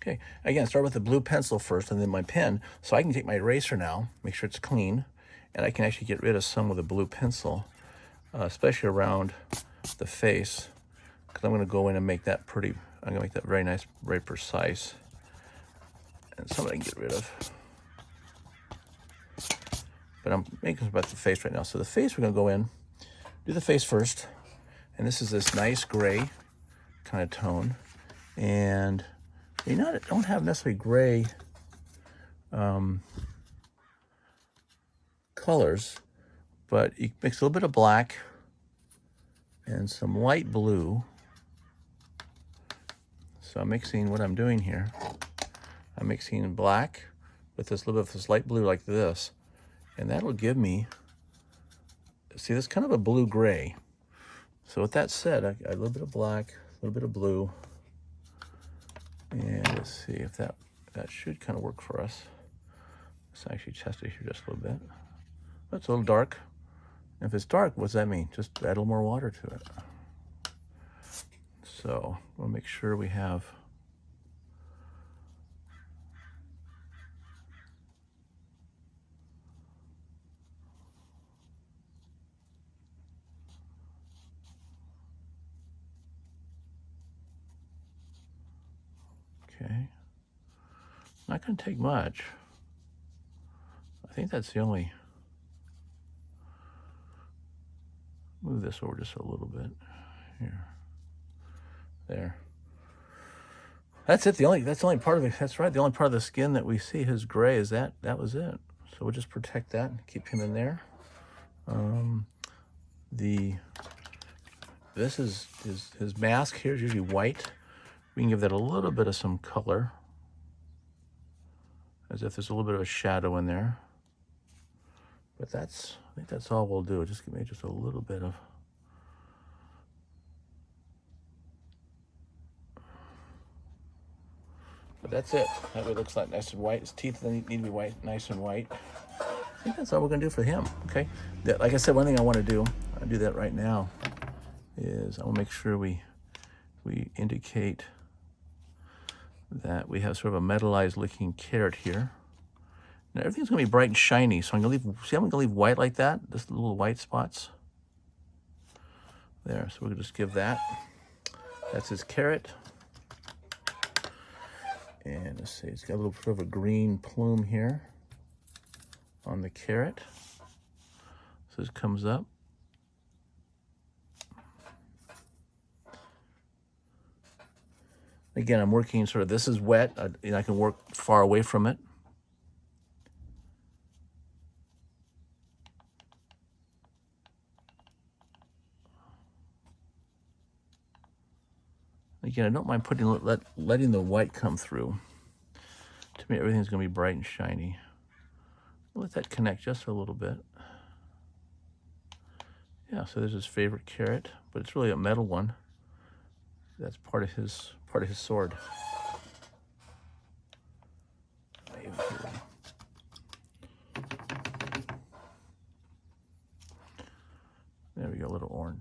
Okay, again, start with the blue pencil first and then my pen. So I can take my eraser now, make sure it's clean, and I can actually get rid of some with a blue pencil, especially around the face, because I'm going to go in and make that pretty, I'm going to make that very nice, very precise. And some I can get rid of. But I'm making about the face right now. So the face, we're going to go in, do the face first. And this is this nice gray kind of tone. And you know, don't have necessarily gray colors, but you mix a little bit of black and some light blue. So I'm mixing what I'm doing here. I'm mixing black with this little bit of this light blue like this, and that'll give me, see, this kind of a blue-gray. So with that said, I got a little bit of black, a little bit of blue, and let's see if that should kind of work for us. Let's actually test it here just a little bit. That's a little dark. And if it's dark, what does that mean? Just add a little more water to it. So we'll make sure we have okay. Not going to take much. I think that's the only. Move this over just a little bit here. There. That's it. That's the only part of it. That's right. The only part of the skin that we see his gray is that. That was it. So we'll just protect that and keep him in there. This is his mask here is usually white. We can give that a little bit of some color, as if there's a little bit of a shadow in there. But I think that's all we'll do. Just give me just a little bit of. But that's it. That way it looks like nice and white. His teeth need to be white, nice and white. I think that's all we're gonna do for him, okay? Like I said, one thing I wanna do, I'll do that right now, is I wanna make sure we indicate that we have sort of a metallized looking carrot here. Now everything's gonna be bright and shiny, so I'm gonna leave, see how I'm gonna leave white like that? Just little white spots. There, so we're gonna just give that. That's his carrot. And let's see, it's got a little bit of a green plume here on the carrot. So this comes up. Again, I'm working sort of, this is wet, and I can work far away from it. Again, I don't mind letting the white come through. To me, everything's gonna be bright and shiny. Let that connect just a little bit. Yeah, so there's his favorite carrot, but it's really a metal one. That's part of his sword. There we go, a little orange,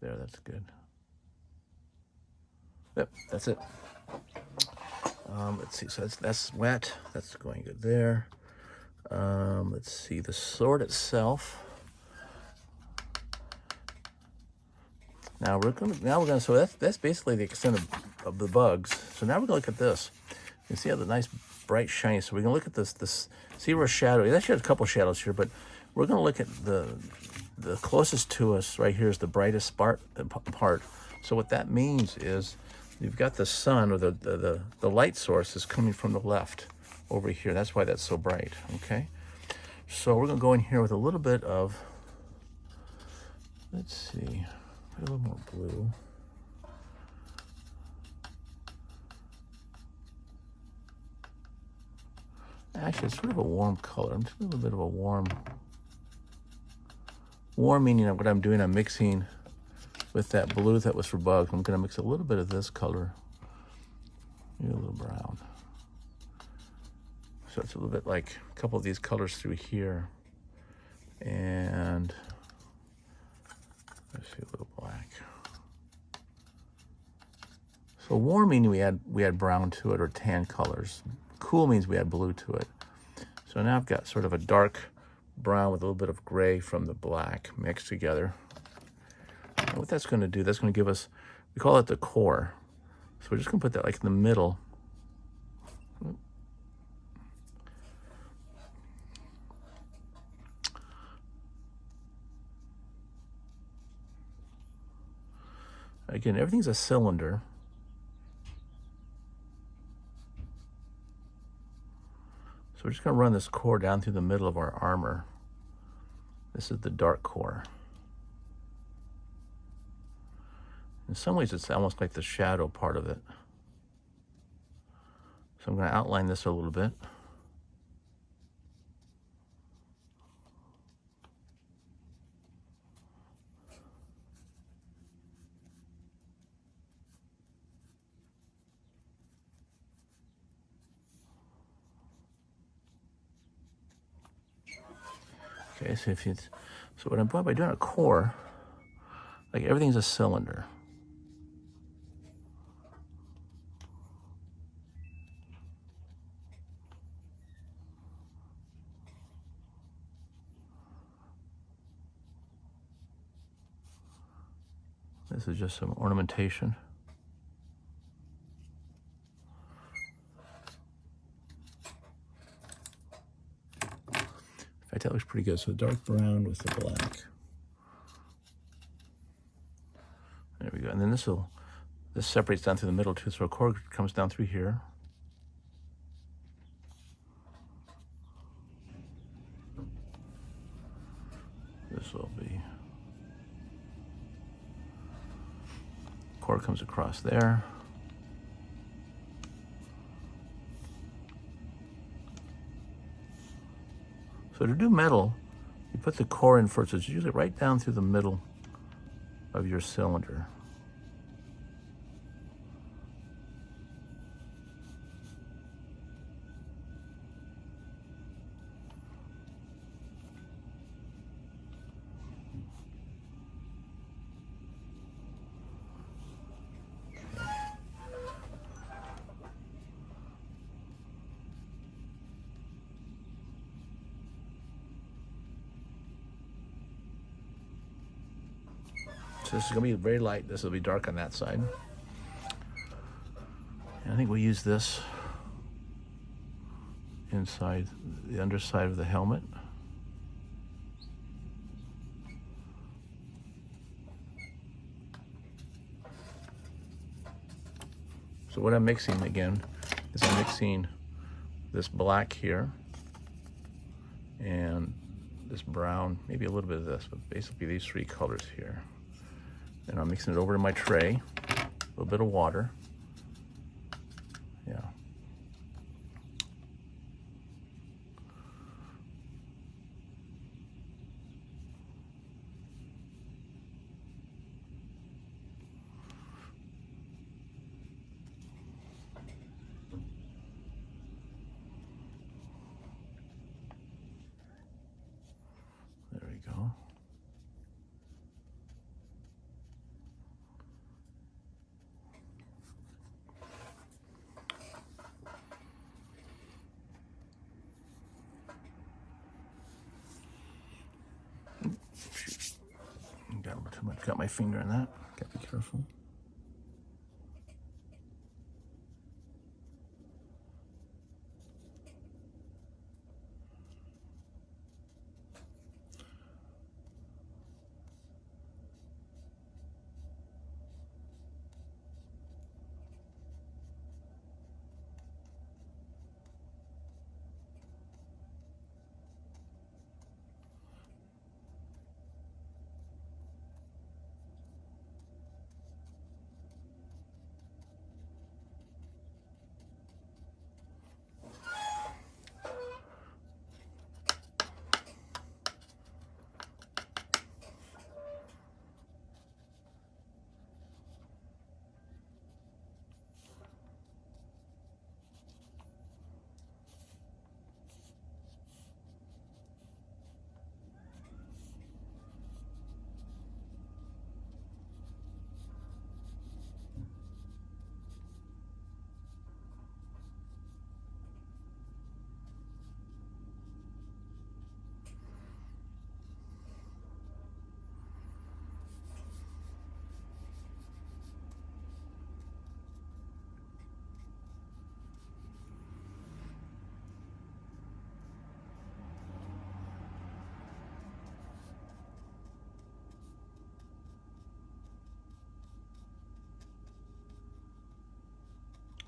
there, that's good. Yep, that's it. Let's see, so that's wet, that's going good there. Let's see, the sword itself. Now we're gonna, so that's basically the extent of the bugs. So now we're gonna look at this. You see how the nice bright shiny, so we're gonna look at this, see where shadow, it actually has a couple shadows here, but we're gonna look at the closest to us right here is the brightest part. So what that means is you've got the sun, or the light source is coming from the left over here. That's why that's so bright, okay? So we're gonna go in here with a little bit of, let's see, a little more blue. Actually, it's sort of a warm color. I'm just a little bit of a warm meaning of what I'm doing. I'm mixing with that blue that was for bugs. I'm gonna mix a little bit of this color, maybe a little brown. So it's a little bit like a couple of these colors through here. And let's see, a little black. So So warm meaning we add brown to it or tan colors. Cool means we add blue to it. So now I've got sort of a dark brown with a little bit of gray from the black mixed together. And what that's going to do, that's going to give us, we call it the core. So we're just going to put that like in the middle. Again, everything's a cylinder. So we're just going to run this core down through the middle of our armor. This is the dark core. In some ways, it's almost like the shadow part of it. So I'm going to outline this a little bit. Okay, so what I'm doing by doing a core, like everything's a cylinder. This is just some ornamentation. In fact, that looks pretty good. So dark brown with the black. There we go. And then this separates down through the middle too. So a core comes down through here. This will be, core comes across there. So to do metal, you put the core in first. It's usually right down through the middle of your cylinder. So this is going to be very light. This will be dark on that side. And I think we use this inside the underside of the helmet. So what I'm mixing again is I'm mixing this black here and this brown, maybe a little bit of this, but basically these three colors here. And I'm mixing it over in my tray, a little bit of water. Yeah. There we go. Got a little too much, got my finger in that. Gotta be careful.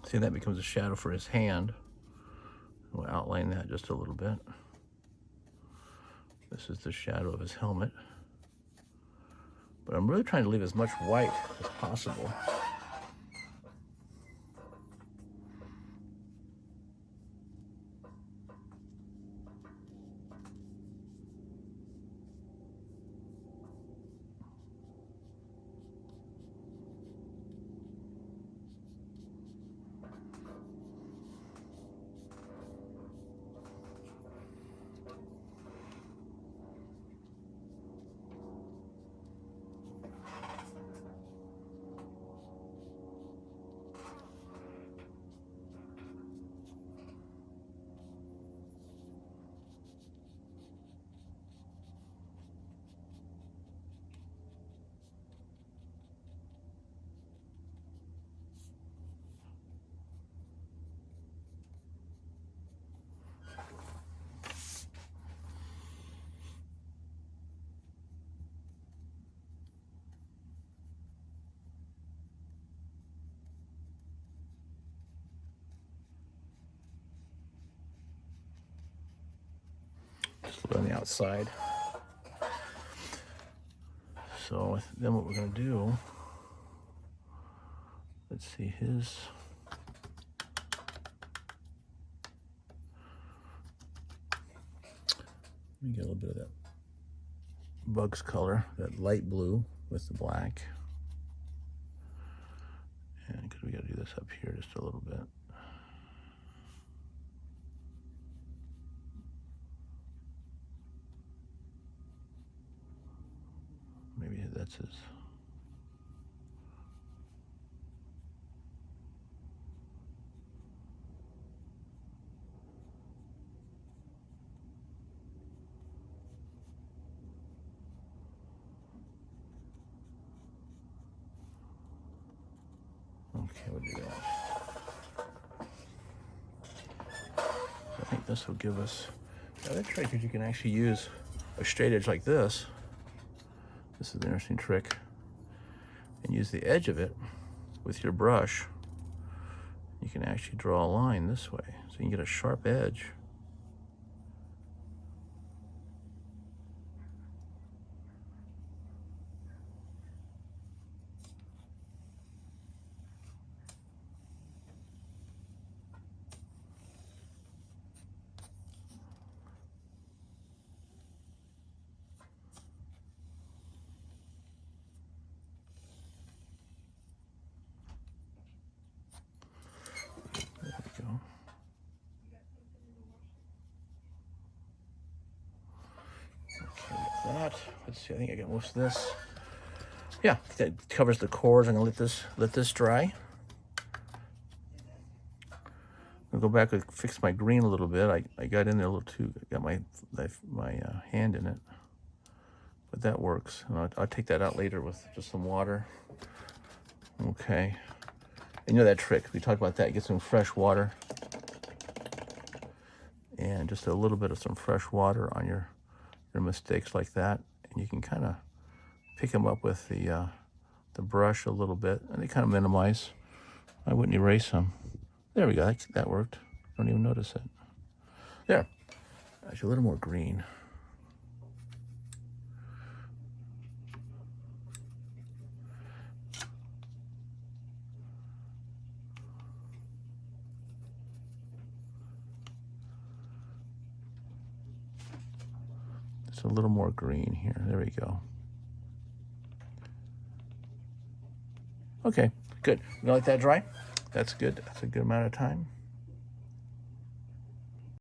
See, that becomes a shadow for his hand. We'll outline that just a little bit. This is the shadow of his helmet. But I'm really trying to leave as much white as possible. On the outside. So then what we're going to do, let's see his, let me get a little bit of that bug's color, that light blue with the black. And because we got to do this up here just a little bit. Maybe that's his. Okay, we'll do that. I think this will give us, now that trick is you can actually use a straight edge like this. This is an interesting trick. And use the edge of it with your brush. You can actually draw a line this way. So you can get a sharp edge. That. Let's see, I think I got most of this. Yeah, that covers the cores. I'm gonna let this dry. I'll go back and fix my green a little bit. I got in there a little too, got my hand in it. But that works. And I'll take that out later with just some water. Okay. And you know that trick, we talked about that, get some fresh water. And just a little bit of some fresh water on your mistakes like that, and you can kind of pick them up with the brush a little bit, and they kind of minimize. I wouldn't erase them. There we go. That worked. Don't even notice it. There. Actually, a little more green. A little more green here. There we go. Okay, good. You gonna let that dry? That's good. That's a good amount of time.